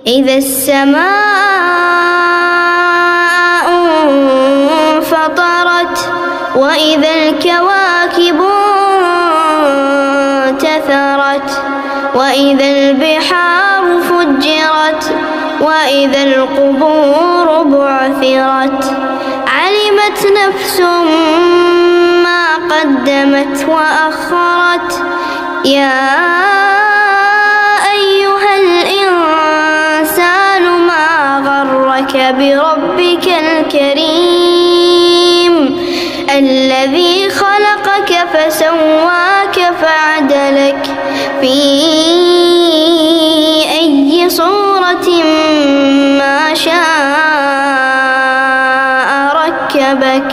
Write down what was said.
إذا السماء انفطرت وإذا الكواكب انتثرت وإذا البحار فجرت وإذا القبور بعثرت علمت نفس ما قدمت وأخرت يا أيها الإنسان ما غرك بربك الكريم الذي خلقك فسواك فعدلك في أي صورة ما شاء ركبك